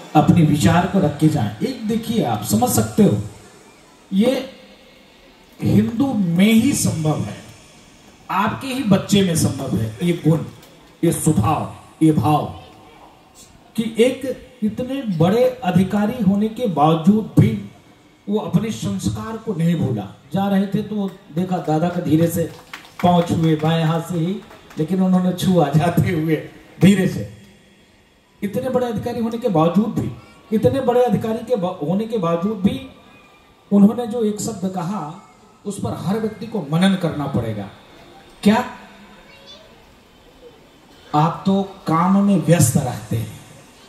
अपने विचार को रख के जाएं। एक देखिए, आप समझ सकते हो, ये हिंदू में ही संभव है, आपके ही बच्चे में संभव है ये गुण, ये स्वभाव, ये भाव, कि एक इतने बड़े अधिकारी होने के बावजूद भी वो अपने संस्कार को नहीं भूला। जा रहे थे तो देखा दादा का धीरे से पांव छुए बाएं हाथ से ही, लेकिन उन्होंने छुआ जाते हुए धीरे से। इतने बड़े अधिकारी होने के बावजूद भी, इतने बड़े अधिकारी के होने के बावजूद भी उन्होंने जो एक शब्द कहा, उस पर हर व्यक्ति को मनन करना पड़ेगा। क्या? आप तो काम में व्यस्त रहते हैं,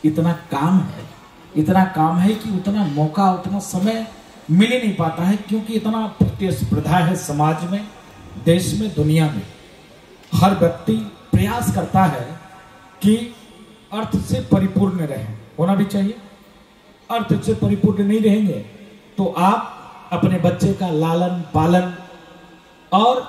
इतना काम है कि उतना मौका, उतना समय मिल ही नहीं पाता है, क्योंकि इतना प्रतिस्पर्धा है समाज में, देश में, दुनिया में। हर व्यक्ति प्रयास करता है कि अर्थ से परिपूर्ण रहे, होना भी चाहिए। अर्थ से परिपूर्ण नहीं रहेंगे तो आप अपने बच्चे का लालन पालन और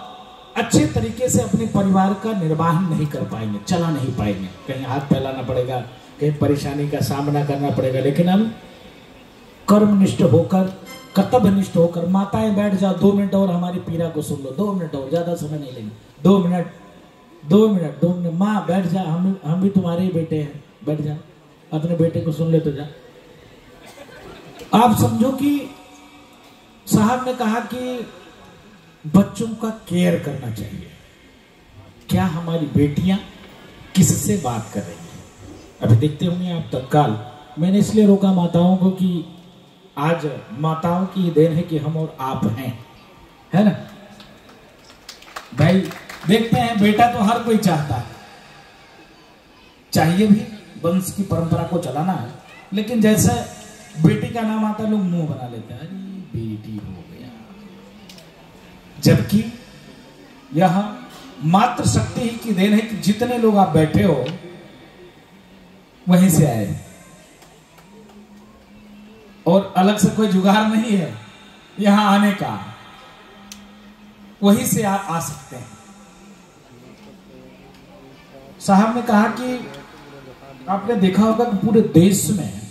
अच्छे तरीके से अपने परिवार का निर्वाहन नहीं कर पाएंगे, चला नहीं पाएंगे। कहीं हाथ फैलाना पड़ेगा, कहीं परेशानी का सामना करना पड़ेगा। लेकिन हम कर्मनिष्ठ होकर, कर्तव्यनिष्ठ होकर, माताएं बैठ जाओ 2 मिनट और हमारी पीड़ा को सुन लो, 2 मिनट और, ज्यादा समय नहीं लेंगे, 2 मिनट, 2 मिनट, 2 मिनट। माँ बैठ जा, हम भी तुम्हारे ही बेटे हैं, बैठ जा, अपने बेटे को सुन ले तो जा। आप समझो कि साहब ने कहा कि बच्चों का केयर करना चाहिए। क्या हमारी बेटियां किससे बात कर रही हैं? अभी देखते होंगे आप तत्काल, मैंने इसलिए रोका माताओं को कि आज माताओं की देन है कि हम और आप हैं, है ना भाई। देखते हैं, बेटा तो हर कोई चाहता है, चाहिए भी, वंश की परंपरा को चलाना है, लेकिन जैसे बेटी का नाम आता है लोग मुंह बना लेते हैं, अरे बेटी हो गया। जबकि यह मात्र शक्ति ही की देन है कि जितने लोग आप बैठे हो वहीं से आए, और अलग से कोई जुगाड़ नहीं है यहां आने का, वहीं से आ सकते हैं। साहब ने कहा कि आपने देखा होगा कि पूरे देश में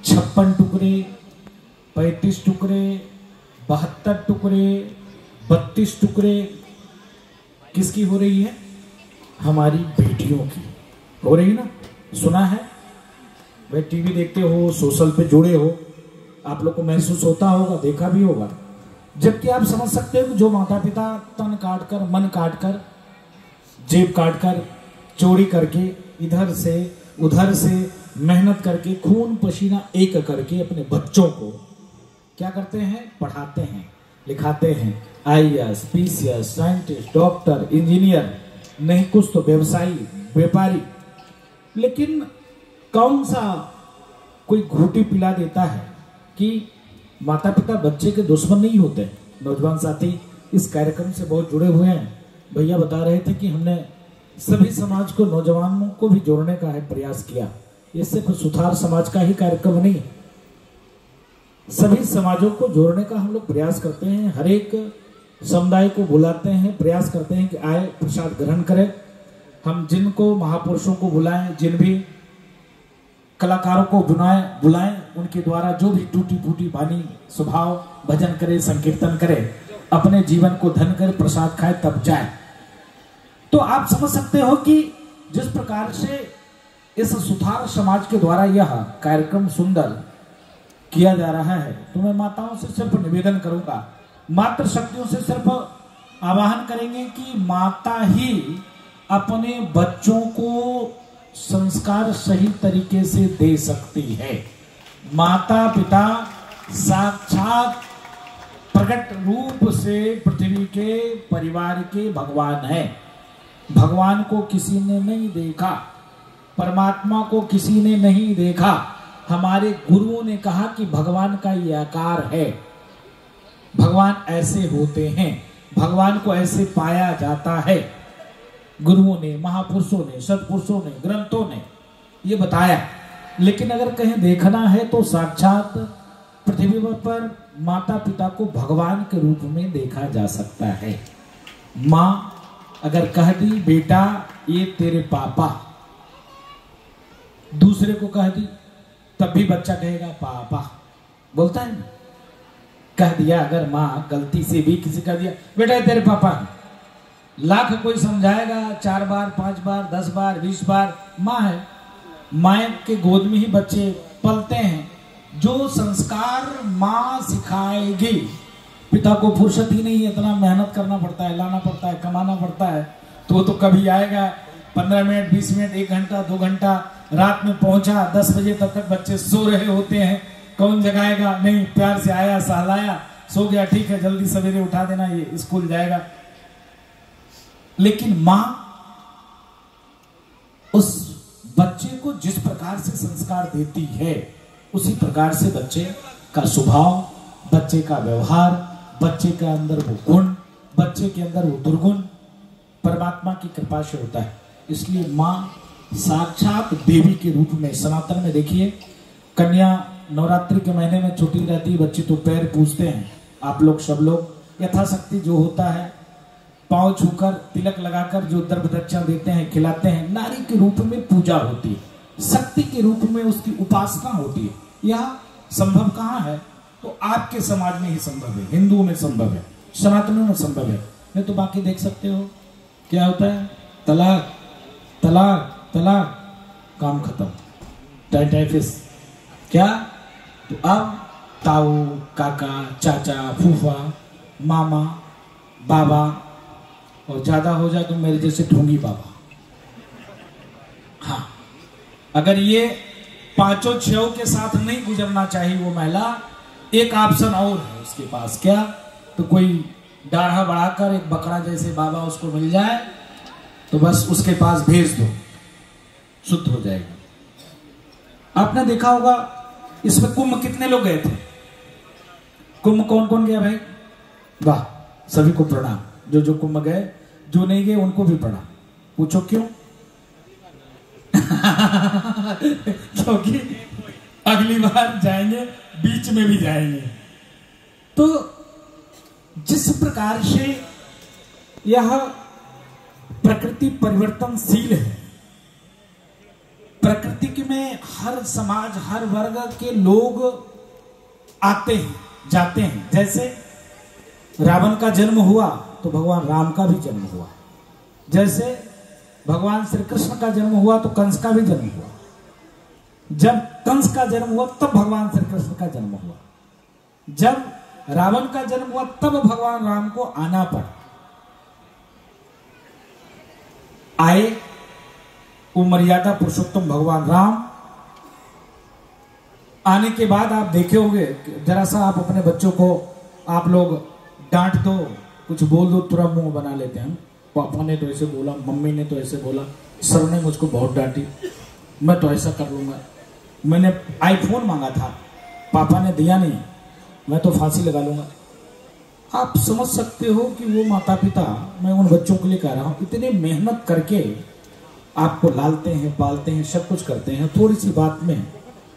56 टुकड़े, 35 टुकड़े, 72 टुकड़े, 32 टुकड़े किसकी हो रही है? हमारी बेटियों की हो रही ना। सुना है भाई, टीवी देखते हो, सोशल पे जुड़े हो, आप लोग को महसूस होता होगा, देखा भी होगा। जबकि आप समझ सकते हो कि जो माता पिता तन काट कर, मन काट कर, जेब काट कर, चोरी करके, इधर से उधर से मेहनत करके, खून पसीना एक करके अपने बच्चों को क्या करते हैं? पढ़ाते हैं, लिखाते हैं, IAS, PCS, scientist, doctor, engineer, नहीं कुछ तो व्यवसायी, व्यापारी। लेकिन कौन सा कोई घूटी पिला देता है कि माता पिता बच्चे के दुश्मन नहीं होते। नौजवान साथी इस कार्यक्रम से बहुत जुड़े हुए हैं। भैया बता रहे थे कि हमने सभी समाज को, नौजवानों को भी जोड़ने का है प्रयास किया। ये सिर्फ सुधार समाज का ही कार्यक्रम नहीं है, सभी समाजों को जोड़ने का हम लोग प्रयास करते हैं। हर एक समुदाय को बुलाते हैं, प्रयास करते हैं कि आए, प्रसाद ग्रहण करें। हम जिनको महापुरुषों को बुलाएं, जिन भी कलाकारों को बुलाएं, उनके द्वारा जो भी टूटी फूटी वाणी, स्वभाव, भजन करे, संकीर्तन करे, अपने जीवन को धन करे, प्रसाद खाए, तब जाए। तो आप समझ सकते हो कि जिस प्रकार से इस सुधार समाज के द्वारा यह कार्यक्रम सुंदर किया जा रहा है, तो मैं माताओं से सिर्फ निवेदन करूंगा, मात्र शक्तियों से सिर्फ आवाहन करेंगे कि माता ही अपने बच्चों को संस्कार सही तरीके से दे सकती है। माता पिता साक्षात प्रकट रूप से पृथ्वी के, परिवार के भगवान है। भगवान को किसी ने नहीं देखा, परमात्मा को किसी ने नहीं देखा। हमारे गुरुओं ने कहा कि भगवान का ये आकार है, भगवान ऐसे होते हैं, भगवान को ऐसे पाया जाता है। गुरुओं ने, महापुरुषों ने, सत्पुरुषों ने, ग्रंथों ने ये बताया। लेकिन अगर कहीं देखना है तो साक्षात पृथ्वी पर माता पिता को भगवान के रूप में देखा जा सकता है। माँ अगर कह दी बेटा ये तेरे पापा, दूसरे को कह दी, तब भी बच्चा कहेगा पापा, बोलता है ना। कह दिया अगर माँ गलती से भी किसी का दिया, बेटा तेरे पापा, लाख कोई समझाएगा, 4 बार 5 बार 10 बार 20 बार, माँ है। माँ के गोद में ही बच्चे पलते हैं। जो संस्कार माँ सिखाएगी, पिता को फुर्सत ही नहीं है, इतना मेहनत करना पड़ता है, लाना पड़ता है, कमाना पड़ता है, तो वो तो कभी आएगा 15 मिनट 20 मिनट 1 घंटा 2 घंटा, रात में पहुंचा 10 बजे तक बच्चे सो रहे होते हैं, कौन जगाएगा? नहीं, प्यार से आया, सहलाया, सो गया, ठीक है, जल्दी सवेरे उठा देना, ये स्कूल जाएगा। लेकिन मां उस बच्चे को जिस प्रकार से संस्कार देती है, उसी प्रकार से बच्चे का स्वभाव, बच्चे का व्यवहार, बच्चे के अंदर वो गुण, बच्चे के अंदर वो दुर्गुण परमात्मा की कृपा से होता है। इसलिए मां साक्षात देवी के रूप में, सनातन में देखिए, कन्या नवरात्रि के महीने में छुट्टी रहती है, बच्चे तो पैर पूजते हैं। आप लोग सब लोग यथाशक्ति जो होता है, पांव छूकर तिलक लगाकर जो द्रव्य दक्षिणा देते हैं, खिलाते हैं। नारी के रूप में पूजा होती है, शक्ति के रूप में उसकी उपासना होती है। यह संभव कहाँ है? तो आपके समाज में ही संभव है, हिंदुओं में संभव है, सनातनों में संभव है। नहीं तो बाकी देख सकते हो क्या होता है, तलाक तलाक तलाक, काम खत्म, टाइफिस। क्या? तो अब ताऊ, काका, चाचा, फूफा, मामा, बाबा, और ज्यादा हो जाए तो मेरे जैसे ढोंगी बाबा। हाँ, अगर ये 5 6 के साथ नहीं गुजरना चाहिए वो महिला, एक ऑप्शन और है उसके पास। क्या? तो कोई दाढ़ा बढ़ाकर एक बकरा जैसे बाबा उसको मिल जाए तो बस उसके पास भेज दो, शुद्ध हो जाएगा। आपने देखा होगा इसमें कुंभ कितने लोग गए थे? कुंभ कौन कौन गया भाई? वाह, सभी को प्रणाम। जो कुंभ गए, जो नहीं गए उनको भी प्रणाम। पूछो क्यों? क्योंकि अगली बार जाएंगे, बीच में भी जाएंगे। तो जिस प्रकार से यह प्रकृति परिवर्तनशील है, प्रकृति में हर समाज, हर वर्ग के लोग आते हैं, जाते हैं। जैसे रावण का जन्म हुआ तो भगवान राम का भी जन्म हुआ, जैसे भगवान श्री कृष्ण का जन्म हुआ तो कंस का भी जन्म हुआ। जब कंस का जन्म हुआ तब भगवान श्री कृष्ण का जन्म हुआ। जब रावण का जन्म हुआ तब भगवान राम को आना पड़ा। आए वो मर्यादा पुरुषोत्तम भगवान राम। आने के बाद आप देखे होंगे, जरा सा आप अपने बच्चों को आप लोग डांट दो, कुछ बोल दो, तुरंत मुंह बना लेते हैं। पापा ने तो ऐसे बोला, मम्मी ने तो ऐसे बोला, सर ने मुझको बहुत डांटी, मैं तो ऐसा कर लूंगा। मैंने आईफोन मांगा था, पापा ने दिया नहीं, मैं तो फांसी लगा लूंगा। आप समझ सकते हो कि वो माता पिता, मैं उन बच्चों के लिए कह रहा हूं, इतने मेहनत करके आपको लालते हैं, पालते हैं, सब कुछ करते हैं, थोड़ी सी बात में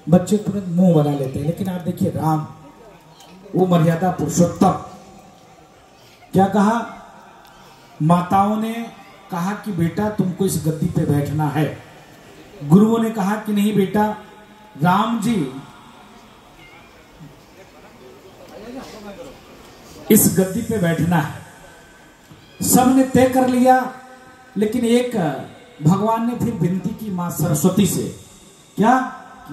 बच्चे तुरंत मुंह बना लेते हैं। लेकिन आप देखिए राम, वो मर्यादा पुरुषोत्तम, क्या कहा? माताओं ने कहा कि बेटा तुमको इस गद्दी पे बैठना है, गुरुओं ने कहा कि नहीं बेटा, राम जी इस गद्दी पे बैठना है। सब ने तय कर लिया, लेकिन एक भगवान ने फिर विनती की मां सरस्वती से, क्या?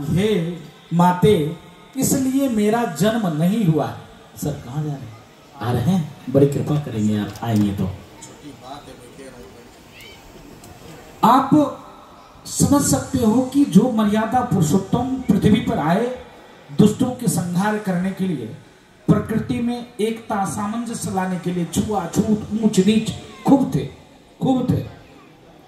हे माते, इसलिए मेरा जन्म नहीं हुआ है। सर कहाँ जा रहे हैं? आ रहे हैं, बड़ी कृपा करेंगे आप आएंगे तो। आप समझ सकते हो कि जो मर्यादा पुरुषोत्तम पृथ्वी पर आए दुष्टों के संहार करने के लिए, प्रकृति में एकता सामंजस्य लाने के लिए, छुआछूत ऊंच नीच खूब थे,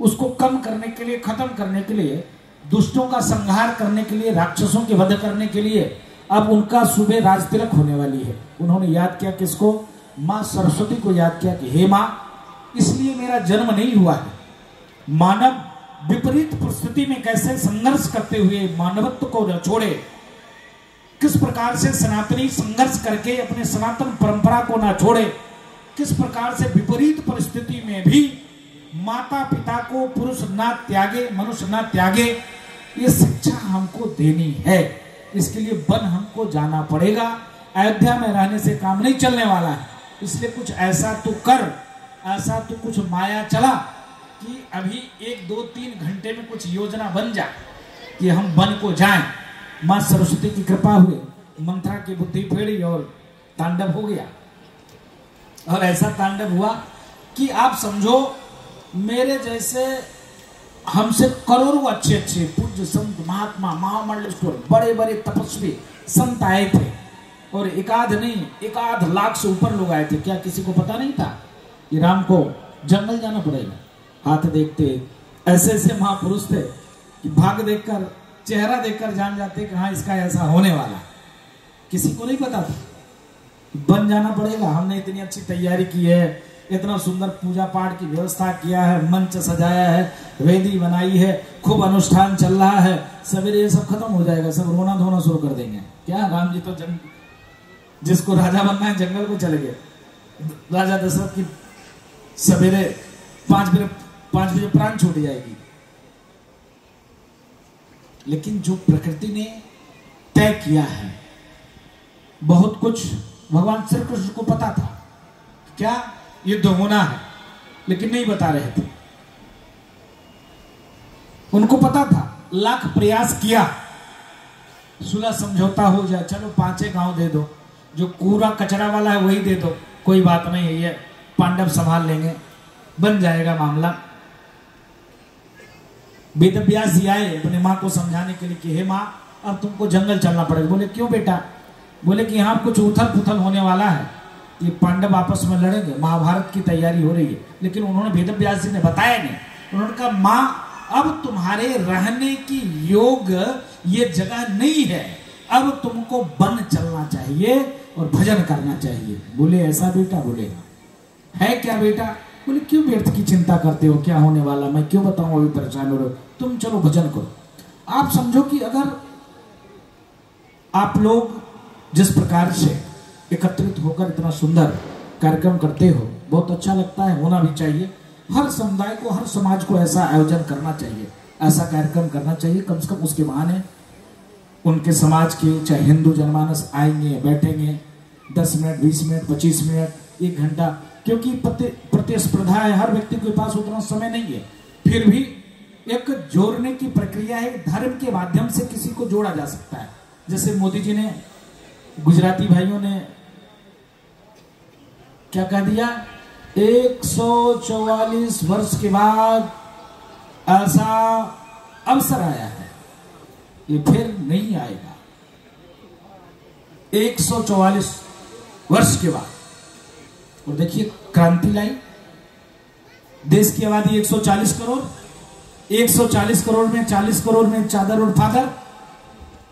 उसको कम करने के लिए, खत्म करने के लिए, दुष्टों का संहार करने के लिए, राक्षसों के वध करने के लिए अब उनका सुबह राज तिलक होने वाली है। उन्होंने याद किया किसको? मां सरस्वती को याद किया कि हे मां, इसलिए मेरा जन्म नहीं हुआ है। मानव विपरीत परिस्थिति में कैसे संघर्ष करते हुए मानवत्व को न छोड़े, किस प्रकार से सनातनी संघर्ष करके अपने सनातन परंपरा को ना छोड़े, किस प्रकार से विपरीत परिस्थिति में भी माता पिता को पुरुष ना त्यागे, मनुष्य ना त्यागे, ये शिक्षा हमको देनी है। इसके लिए वन हमको जाना पड़ेगा। अयोध्या में रहने से काम नहीं चलने वाला है, इसलिए कुछ ऐसा तो कर, ऐसा तो कुछ माया चला कि अभी 1, 2, 3 घंटे में कुछ योजना बन जाए कि हम वन को जाएं। माँ सरस्वती की कृपा हुई, मंत्रा की बुद्धि फेरी और तांडव हो गया। और ऐसा तांडव हुआ कि आप समझो मेरे जैसे हमसे करोड़ों अच्छे अच्छे पूज्य संत, महात्मा, महामंडलेश्वर, बड़े बड़े तपस्वी संत आए थे। और एकाध नहीं, 1 लाख से ऊपर लोग आए थे। क्या किसी को पता नहीं था कि राम को जंगल जाना पड़ेगा? हाथ देखते ऐसे ऐसे महापुरुष थे कि भाग देखकर, चेहरा देखकर जान जाते कि हाँ इसका ऐसा होने वाला। किसी को नहीं पता था बन जाना पड़ेगा। हमने इतनी अच्छी तैयारी की है, इतना सुंदर पूजा पाठ की व्यवस्था किया है, मंच सजाया है, वेदी बनाई है, खूब अनुष्ठान चल रहा है। सवेरे ये सब खत्म हो जाएगा, सब रोना धोना शुरू कर देंगे। क्या राम जी तो जिसको राजा बनना है जंगल को चले गए। राजा दशरथ की सवेरे 5 बजे प्राण छूट जाएगी। लेकिन जो प्रकृति ने तय किया है, बहुत कुछ भगवान श्री कृष्ण को पता था क्या युद्ध होना है, लेकिन नहीं बता रहे थे। उनको पता था, लाख प्रयास किया सुलह समझौता हो जाए, चलो 5 गांव दे दो, जो कूड़ा कचरा वाला है वही दे दो, कोई बात नहीं है, ये पांडव संभाल लेंगे, बन जाएगा मामला। वेद व्यास जी आए अपने माँ को समझाने के लिए कि हे माँ अब तुमको जंगल चलना पड़ेगा। बोले क्यों बेटा? बोले कि यहाँ कुछ उथल पुथल होने वाला है, ये पांडव आपस में लड़ेंगे, महाभारत की तैयारी हो रही है। लेकिन उन्होंने वेद व्यास जी ने बताया नहीं। उन्होंने कहा माँ अब तुम्हारे रहने की योग ये जगह नहीं है, अब तुमको वन चलना चाहिए और भजन करना चाहिए। बोले ऐसा बेटा? बोले है क्या बेटा? बोले क्यों व्यर्थ की चिंता करते हो, क्या होने वाला, मैं क्यों बताऊं, अभी परेशान हो रहे हो, तुम चलो भजन करो। आप समझो कि अगर आप लोग जिस प्रकार से एकत्रित होकर इतना सुंदर कार्यक्रम करते हो, बहुत अच्छा लगता है, होना भी चाहिए। हर समुदाय को, हर समाज को ऐसा आयोजन करना चाहिए, ऐसा कार्यक्रम करना चाहिए। कम से कम उसके बहाने उनके समाज के, चाहे हिंदू जनमानस आएंगे, बैठेंगे 10 मिनट, 20 मिनट, 25 मिनट, 1 घंटा, क्योंकि प्रतिस्पर्धा है, हर व्यक्ति के पास उतना समय नहीं है। फिर भी एक जोड़ने की प्रक्रिया है, धर्म के माध्यम से किसी को जोड़ा जा सकता है। जैसे मोदी जी ने, गुजराती भाइयों ने क्या कह दिया, 144 वर्ष के बाद ऐसा अवसर आया है, ये फिर नहीं आएगा। 144 वर्ष के बाद, और देखिए क्रांति लाई। देश की आबादी 140 करोड़, 140 करोड़ में 40 करोड़ में चादर और फादर,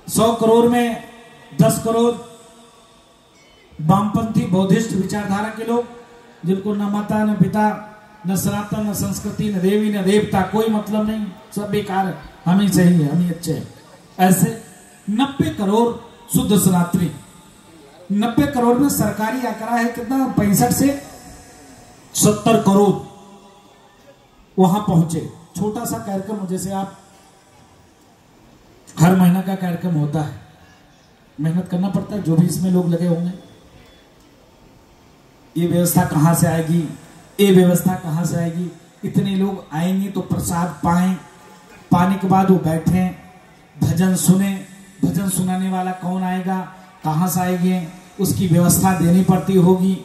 100 करोड़ में 10 करोड़ वामपंथी बौद्धिस्ट विचारधारा के लोग, जिनको न माता न पिता न सनातन न संस्कृति न देवी न देवता, कोई मतलब नहीं, सब बेकार है, हम ही सही है, हम ही अच्छे हैं। ऐसे 90 करोड़ शुद्ध सनातनी। 90 करोड़ में सरकारी आंकड़ा है कितना, 65 से 70 करोड़ वहां पहुंचे। छोटा सा कार्यक्रम, जैसे आप हर महीना का कार्यक्रम होता है, मेहनत करना पड़ता है, जो भी इसमें लोग लगे होंगे। ये व्यवस्था कहां से आएगी, ये व्यवस्था कहां से आएगी, इतने लोग आएंगे तो प्रसाद पाएं, पाने के बाद वो बैठे भजन सुने, भजन सुनाने वाला कौन आएगा, कहां से आएंगे, उसकी व्यवस्था देनी पड़ती होगी।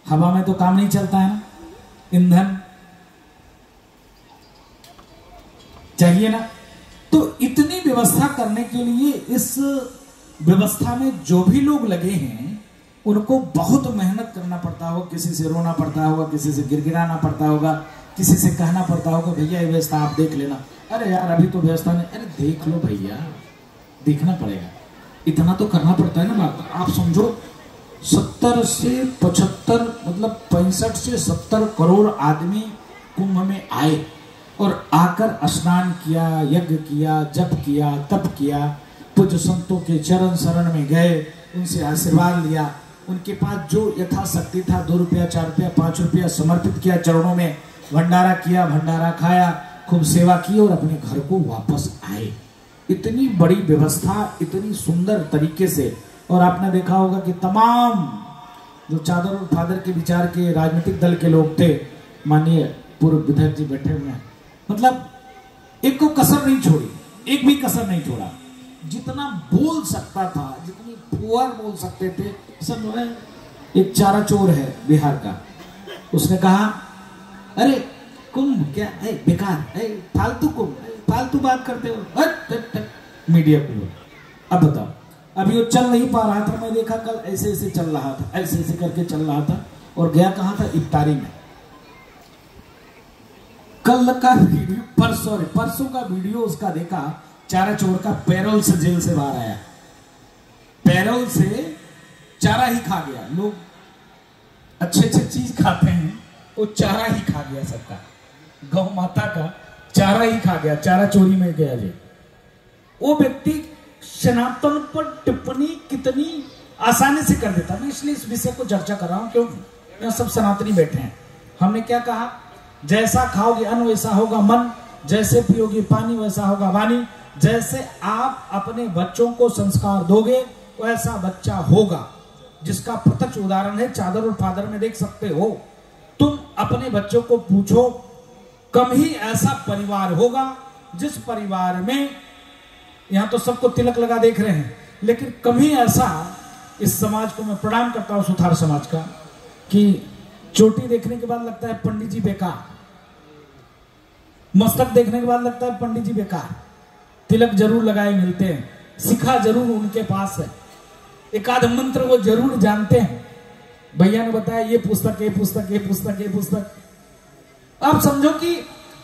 हवा में तो काम नहीं चलता है ना, ईंधन चाहिए ना। तो इतनी व्यवस्था करने के लिए इस व्यवस्था में जो भी लोग लगे हैं उनको बहुत मेहनत करना पड़ता होगा, किसी से रोना पड़ता होगा, किसी से गिड़गिड़ाना पड़ता होगा, किसी से कहना पड़ता होगा भैया ये व्यवस्था आप देख लेना। अरे यार अभी तो व्यवस्था नहीं, अरे देख लो भैया, देखना पड़ेगा, इतना तो करना पड़ता है ना बात। आप समझो 70 से 75 मतलब 65 से 70 करोड़ आदमी कुंभ में आए और आकर स्नान किया, यज्ञ किया, जप किया, तप किया, पूज्य संतों के चरण शरण में गए, उनसे आशीर्वाद लिया, उनके पास जो यथाशक्ति था 2 रुपया, 4 रुपया, 5 रुपया समर्पित किया, चरणों में भंडारा किया, भंडारा खाया, खूब सेवा की और अपने घर को वापस आए। इतनी बड़ी व्यवस्था, इतनी सुंदर तरीके से। और आपने देखा होगा कि तमाम जो चादर और फादर के विचार के राजनीतिक दल के लोग थे, माननीय पूर्व विधायक जी बैठे हुए हैं, मतलब एक को कसर नहीं छोड़ी, एक भी कसर नहीं छोड़ा। जितना बोल सकता था, जितनी फुहार बोल सकते थे सब जो है। एक चारा चोर है बिहार का, उसने कहा अरे कुंभ क्या है बेकार है, फालतू कुंभ, फालतू बात करते हो मीडिया को। अब बताओ, अभी वो चल नहीं पा रहा था, मैं देखा कल ऐसे ऐसे चल रहा था, ऐसे ऐसे करके चल रहा था, और गया कहाँ था, इफ्तारी में। कल का वीडियो, परसों का वीडियो उसका देखा, चारा चोर का पैरोल से जेल से बाहर आया, पैरोल से चारा ही खा गया। लोग अच्छे चीज खाते हैं, वो चारा ही खा गया सबका, गौ माता का चारा ही खा गया, चारा चोरी में गया जी। वो व्यक्ति सनातन पर टिप्पणी कितनी आसानी से कर देता। मैं इसलिए इस विषय को चर्चा कर रहा हूं क्योंकि यहाँ सब सनातनी बैठे हैं। हमने क्या कहा, जैसा खाओगे अन्न वैसा होगा मन, जैसे पियोगे पानी वैसा होगा वाणी। जैसे आप अपने बच्चों को संस्कार दोगे वैसा बच्चा होगा, जिसका प्रत्यक्ष उदाहरण है चादर और फादर में देख सकते हो। तुम अपने बच्चों को पूछो, कम ही ऐसा परिवार होगा जिस परिवार में, यहां तो सबको तिलक लगा देख रहे हैं, लेकिन कम ही ऐसा, इस समाज को मैं प्रणाम करता हूं सुथार समाज का, कि चोटी देखने के बाद लगता है पंडित जी बेकार, मस्तक देखने के बाद लगता है पंडित जी बेकार, तिलक जरूर लगाए मिलते हैं, सिखा जरूर उनके पास है, एक आध मंत्र वो जरूर जानते हैं। भैया ने बताया ये पुस्तक, ये पुस्तक, ये पुस्तक, ये पुस्तक। आप समझो कि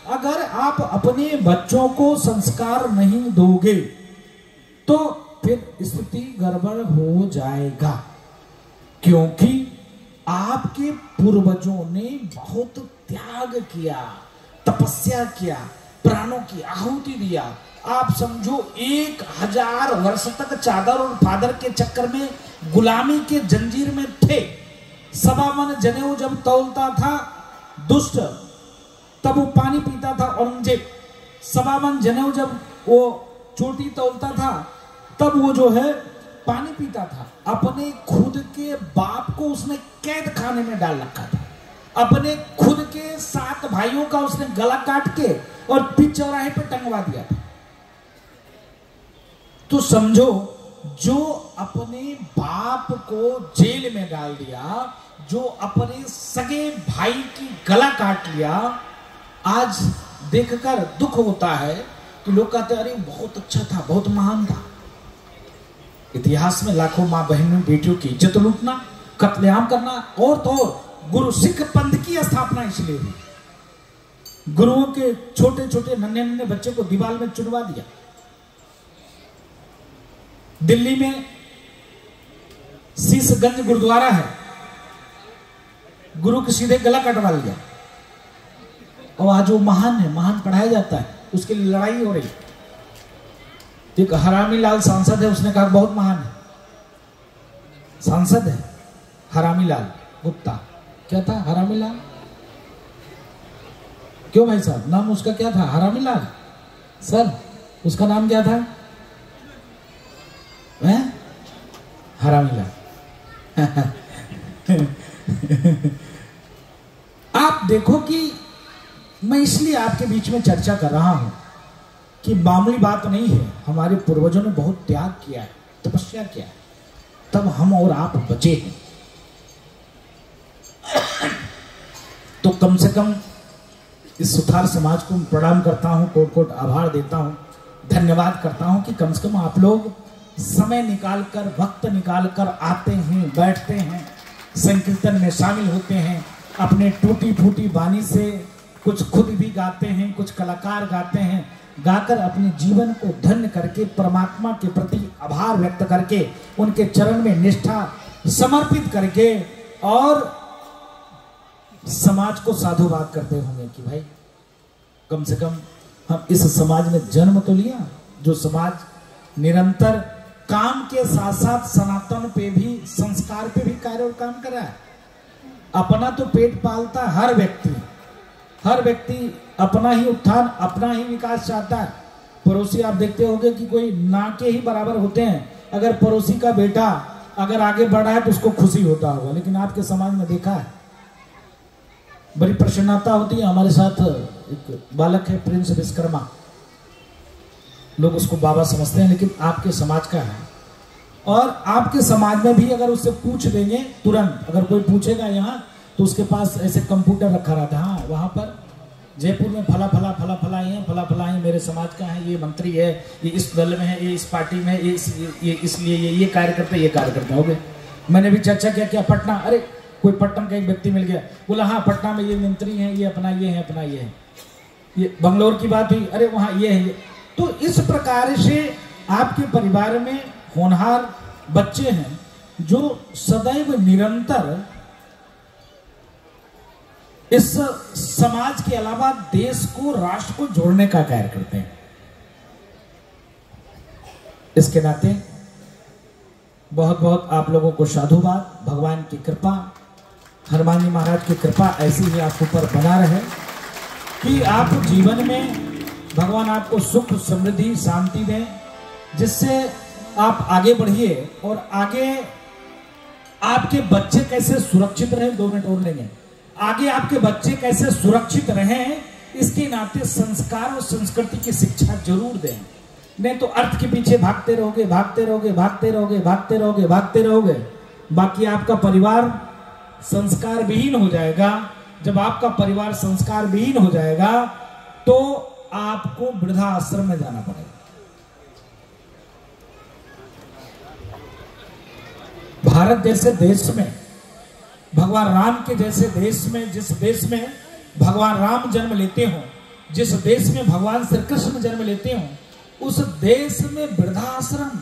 अगर आप अपने बच्चों को संस्कार नहीं दोगे तो फिर स्थिति गड़बड़ हो जाएगा, क्योंकि आपके पूर्वजों ने बहुत त्याग किया, तपस्या किया, प्राणों की आहुति दिया। आप समझो 1000 वर्ष तक चादर और फादर के चक्कर में गुलामी के जंजीर में थे। 52 जनेऊ जब तौलता था दुष्ट, तब वो पानी पीता था औरंगजेब। 52 जनेऊ जब वो चोटी तौलता था तब वो जो है पानी पीता था। अपने खुद के बाप को उसने कैद खाने में डाल रखा था, अपने खुद के 7 भाइयों का उसने गला काट के और बीच चौराहे पे टंगवा दिया था। तो समझो, जो अपने बाप को जेल में डाल दिया, जो अपने सगे भाई की गला काट लिया, आज देखकर दुख होता है कि लोग कहते हैं अरे बहुत अच्छा था, बहुत महान था। इतिहास में लाखों मां बहनों बेटियों की इज्जत लूटना, कत्लेआम करना, और तो और गुरु सिख पंथ की स्थापना इसलिए हुई। गुरुओं के छोटे छोटे नन्हे नन्हे बच्चे को दीवार में चुनवा दिया। दिल्ली में शीशगंज गुरुद्वारा है, गुरु के सीधे गला कटवा लिया, और आज वो महान है, महान पढ़ाया जाता है, उसके लिए लड़ाई हो रही। एक हरामी लाल सांसद है, उसने कहा बहुत महान है, सांसद है हरामी लाल गुप्ता। क्या था हरामी लाल? क्यों भाई साहब, नाम उसका क्या था? हरामी लाल सर, उसका नाम क्या था? हरामी लाल। आप देखो कि मैं इसलिए आपके बीच में चर्चा कर रहा हूं कि मामूली बात नहीं है। हमारे पूर्वजों ने बहुत त्याग किया है, तपस्या किया है, तब हम और आप बचे हैं। तो कम से कम इस सुथार समाज को प्रणाम करता हूं, कोट कोट आभार देता हूं, धन्यवाद करता हूं कि कम से कम आप लोग समय निकालकर, वक्त निकालकर आते हैं, बैठते हैं, संकीर्तन में शामिल होते हैं, अपने टूटी फूटी वाणी से कुछ खुद भी गाते हैं, कुछ कलाकार गाते हैं, गाकर अपने जीवन को धन्य करके परमात्मा के प्रति आभार व्यक्त करके उनके चरण में निष्ठा समर्पित करके और समाज को साधुवाद करते होंगे कि भाई कम से कम हम इस समाज में जन्म तो लिया, जो समाज निरंतर काम के साथ साथ सनातन पे भी, संस्कार पे भी कार्य और काम कर रहा है। अपना तो पेट पालता हर व्यक्ति अपना ही उत्थान, अपना ही विकास चाहता है। पड़ोसी आप देखते होंगे कि कोई ना के ही बराबर होते हैं। अगर पड़ोसी का बेटा अगर आगे बढ़ा है तो उसको खुशी होता होगा, लेकिन आपके समाज में देखा है बड़ी प्रसन्नता होती है। हमारे साथ एक बालक है प्रिंस विश्वकर्मा, लोग उसको बाबा समझते हैं, लेकिन आपके समाज का है। और आपके समाज में भी अगर उससे पूछ देंगे तुरंत, अगर कोई पूछेगा यहाँ तो उसके पास ऐसे कंप्यूटर रखा रहता है, हाँ वहां पर जयपुर में फला फला फला फला ही है, फला फला ही मेरे समाज का है, ये मंत्री है, ये इस दल में है, ये इस पार्टी में है, ये इसलिए ये कार्यकर्ता हो गए। मैंने भी चर्चा किया क्या पटना, अरे कोई पटना का एक व्यक्ति मिल गया, बोला हाँ पटना में ये मंत्री है, ये अपना ये है, अपना ये है। ये बंगलोर की बात हुई, अरे वहाँ ये है ये। तो इस प्रकार से आपके परिवार में होनहार बच्चे हैं जो सदैव निरंतर इस समाज के अलावा देश को, राष्ट्र को जोड़ने का कार्य करते हैं। इसके नाते बहुत बहुत आप लोगों को साधुवाद, भगवान की कृपा, हनुमान जी महाराज की कृपा ऐसी ही आपके ऊपर बना रहे कि आप जीवन में भगवान आपको सुख, समृद्धि, शांति दें, जिससे आप आगे बढ़िए। और आगे आपके बच्चे कैसे सुरक्षित रहे, 2 मिनट और लेंगे, आगे आपके बच्चे कैसे सुरक्षित रहें, इसके नाते संस्कार और संस्कृति की शिक्षा जरूर दें। नहीं तो अर्थ के पीछे भागते रहोगे, भागते रहोगे, भागते रहोगे, भागते रहोगे, भागते रहोगे, बाकी आपका परिवार संस्कार विहीन हो जाएगा। जब आपका परिवार संस्कार विहीन हो जाएगा तो आपको वृद्धाश्रम में जाना पड़ेगा। भारत जैसे देश में, भगवान राम के जैसे देश में, जिस देश में भगवान राम जन्म लेते हो, जिस देश में भगवान श्री कृष्ण जन्म लेते हो, उस देश में वृद्धाश्रम,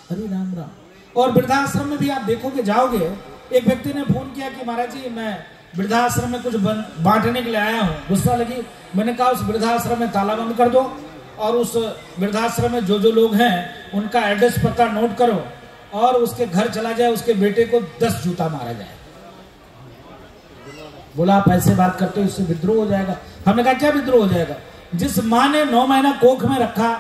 हरि राम राम। और वृद्धाश्रम में भी आप देखोगे, जाओगे, एक व्यक्ति ने फोन किया कि महाराज जी मैं वृद्धाश्रम में कुछ बांटने के लिए आया हूँ, गुस्सा लगी। मैंने कहा उस वृद्धाश्रम में ताला बंद कर दो और उस वृद्धाश्रम में जो जो लोग हैं उनका एड्रेस पता नोट करो और उसके घर चला जाए, उसके बेटे को 10 जूता मारा जाए। बोला आप ऐसे बात करते हो, इससे विद्रोह हो जाएगा। हमने कहा क्या विद्रोह हो जाएगा? जिस माँ ने 9 महीना कोख में रखा,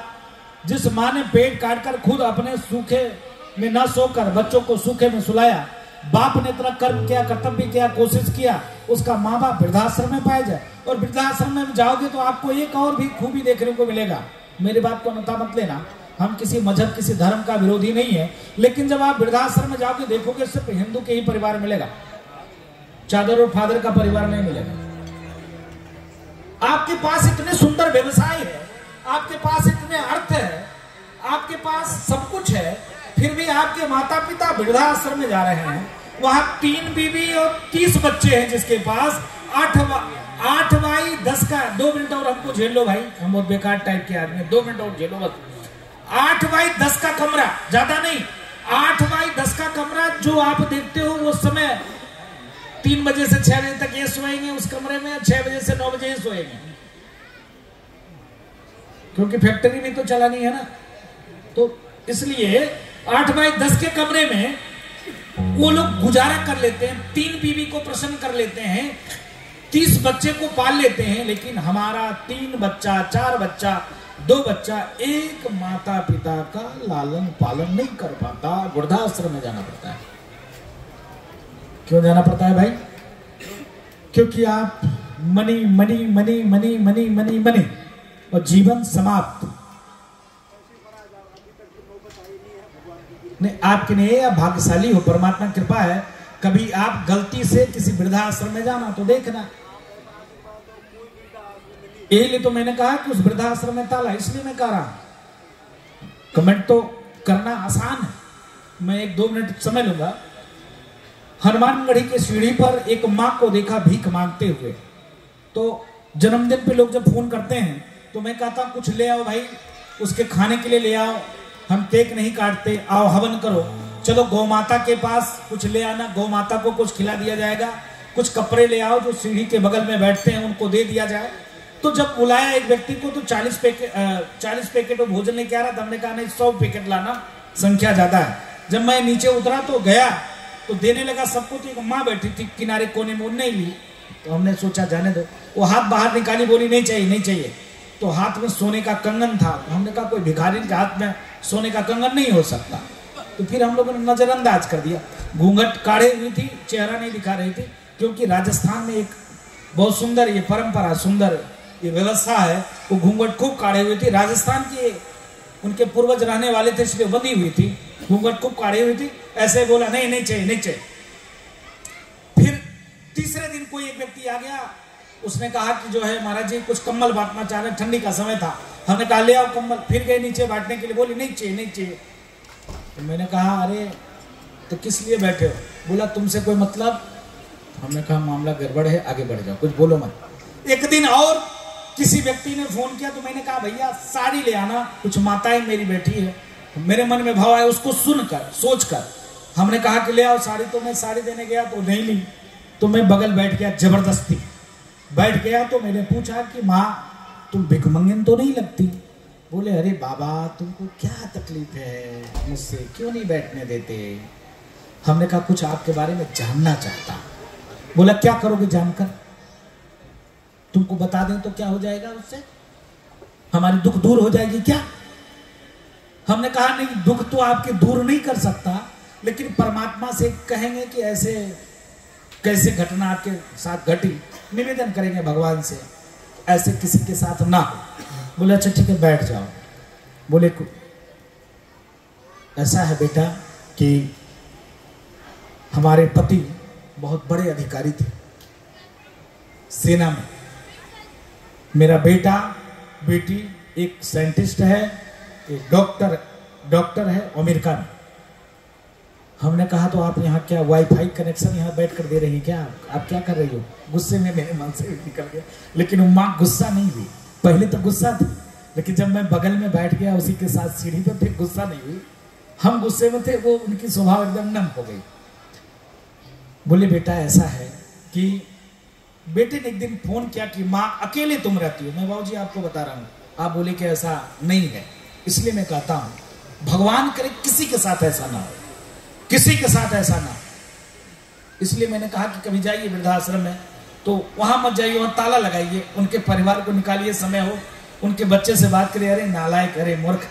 जिस माँ ने पेट काटकर खुद अपने सूखे में न सोकर बच्चों को सूखे में सुलाया, बाप ने इतना कर्म किया, कर्तव्य किया, कोशिश किया, उसका माँ बाप वृद्धाश्रम में पाया जाए। और वृद्धाश्रम में जाओगे तो आपको एक और भी खूबी देखने को मिलेगा। मेरी बात को अन्यथा मत लेना, हम किसी मजहब, किसी धर्म का विरोधी नहीं है, लेकिन जब आप वृद्धाश्रम में जाओगे देखोगे सिर्फ हिंदू के ही परिवार मिलेगा, चादर और फादर का परिवार नहीं मिलेगा। आपके पास इतने सुंदर व्यवसाय है, आपके पास इतने अर्थ है, आपके पास सब कुछ है, फिर भी आपके माता पिता वृद्धाश्रम में जा रहे हैं। वहां 3 बीवी और 30 बच्चे हैं, जिसके पास 8 बाई 10 का, 2 मिनट और हमको झेल लो भाई, हम बहुत बेकार टाइप के आदमी, 2 मिनट और झेलो बस। 8 बाई 10 का कमरा, ज्यादा नहीं, 8 बाई 10 का कमरा जो आप देखते हो, उस समय 3 बजे से 6 बजे तक ये सोएंगे उस कमरे में, 6 बजे से 9 बजे ये सोएंगे, क्योंकि फैक्ट्री भी तो चलानी है ना। तो इसलिए 8 बाई 10 के कमरे में वो लोग गुजारा कर लेते हैं, 3 बीवी को प्रसन्न कर लेते हैं, 30 बच्चे को पाल लेते हैं। लेकिन हमारा 3 बच्चा, 4 बच्चा, 2 बच्चा, एक माता पिता का लालन पालन नहीं कर पाता, वृद्धाश्रम में जाना पड़ता है। क्यों जाना पड़ता है भाई? क्योंकि आप money money money money money money money और जीवन समाप्त नहीं। आपके लिए आप भाग्यशाली हो, परमात्मा की कृपा है, कभी आप गलती से किसी वृद्धाश्रम में जाना तो देखना। इसलिए तो मैंने कहा कि उस वृद्धाश्रम में ताला, इसलिए मैं कह रहा हूं। कमेंट तो करना आसान है, मैं 1-2 मिनट समय लूंगा। हनुमानगढ़ी के सीढ़ी पर एक माँ को देखा भीख मांगते हुए। तो जन्मदिन पे लोग जब फोन करते हैं तो मैं कहता कुछ ले आओ भाई, उसके खाने के लिए ले आओ, हम केक नहीं काटते, आओ हवन करो। चलो गौ माता के पास कुछ ले आना, गौ माता को कुछ खिला दिया जाएगा। कुछ कपड़े ले आओ, जो सीढ़ी के बगल में बैठते हैं उनको दे दिया जाए। तो जब बुलाया एक व्यक्ति को तो 40 पैकेट भोजन लेके आ रहा था। हमने कहा नहीं 100 पैकेट लाना, संख्या ज्यादा है। जब मैं नीचे उतरा तो गया तो देने लगा सबको, तो एक माँ बैठी थी किनारे कोने में, नहीं ली, तो हमने सोचा जाने दो। वो हाथ बाहर निकाली, बोली नहीं चाहिए नहीं चाहिए। तो हाथ में सोने का कंगन था। तो हमने कहा कोई भिखारी के हाथ में सोने का कंगन नहीं हो सकता। तो फिर हम लोगों ने नजरअंदाज कर दिया। घूंघट काढ़े हुई थी, चेहरा नहीं दिखा रही थी, क्योंकि राजस्थान में एक बहुत सुंदर ये परंपरा, सुंदर ये व्यवस्था है। वो घूंघट खूब काढ़े हुई थी। राजस्थान की उनके पूर्वज रहने वाले थे, इसलिए बंधी हुई थी, घूंघट खूब काढ़ी हुई थी। ऐसे बोला नहीं नहीं चाहिए नहीं चाहिए। फिर तीसरे दिन कोई एक व्यक्ति आ गया, उसने कहा कि जो है महाराज जी कुछ कम्बल बांटना चाह रहे, ठंडी का समय था। हमने कहा ले आओ कम्बल। फिर गए नीचे बांटने के लिए, बोली नहीं चाहिए नहीं चाहिए। तो मैंने कहा अरे तो किस लिए बैठे हो? बोला तुमसे कोई मतलब। हमने कहा मामला गड़बड़ है, आगे बढ़ जाओ, कुछ बोलो मत। एक दिन और किसी व्यक्ति ने फोन किया, तो मैंने कहा भैया साड़ी ले आना, कुछ माताएं मेरी बैठी है। मेरे मन में भाव आया, उसको सुनकर सोचकर हमने कहा कि ले आओ साड़ी। तो मैं साड़ी देने गया तो नहीं ली, तो मैं बगल बैठ गया, जबरदस्ती बैठ गया। तो मैंने पूछा कि माँ तुम भिखमंगन तो नहीं लगती? बोले अरे बाबा तुमको क्या तकलीफ है, मुझसे क्यों नहीं बैठने देते? हमने कहा कुछ आपके बारे में जानना चाहता। बोला क्या करोगे जानकर? तुमको बता दें तो क्या हो जाएगा उससे? हमारी दुख दूर हो जाएगी क्या? हमने कहा नहीं, दुख तो आपके दूर नहीं कर सकता, लेकिन परमात्मा से कहेंगे कि ऐसे कैसे घटना आपके साथ घटी, निवेदन करेंगे भगवान से ऐसे किसी के साथ ना हो। बोले अच्छा ठीक है बैठ जाओ। बोले ऐसा है बेटा कि हमारे पति बहुत बड़े अधिकारी थे सेना में, मेरा बेटा बेटी एक साइंटिस्ट है, एक डॉक्टर है अमेरिका में। हमने कहा तो आप यहाँ क्या वाईफाई कनेक्शन यहाँ बैठ कर दे रही हैं क्या? आप क्या कर रही हो? गुस्से में मेरे मन से निकल गया, लेकिन वो माँ गुस्सा नहीं हुई। पहले तो गुस्सा थी, लेकिन जब मैं बगल में बैठ गया उसी के साथ सीढ़ी पर, फिर गुस्सा नहीं हुई। हम गुस्से में थे, वो उनकी स्वभाव एकदम नम हो गई। बोले बेटा ऐसा है कि बेटे ने एक दिन फोन किया कि माँ अकेले तुम रहती हो। मैं बाबू जी आपको बता रहा हूँ। आप बोले कि ऐसा नहीं है, इसलिए मैं कहता हूँ भगवान करे किसी के साथ ऐसा ना हो, किसी के साथ ऐसा ना। इसलिए मैंने कहा कि कभी जाइए वृद्धाश्रम में तो वहां मत जाइए, वहां ताला लगाइए, उनके परिवार को निकालिए, समय हो उनके बच्चे से बात करिए, अरे नालायक, अरे मूर्ख।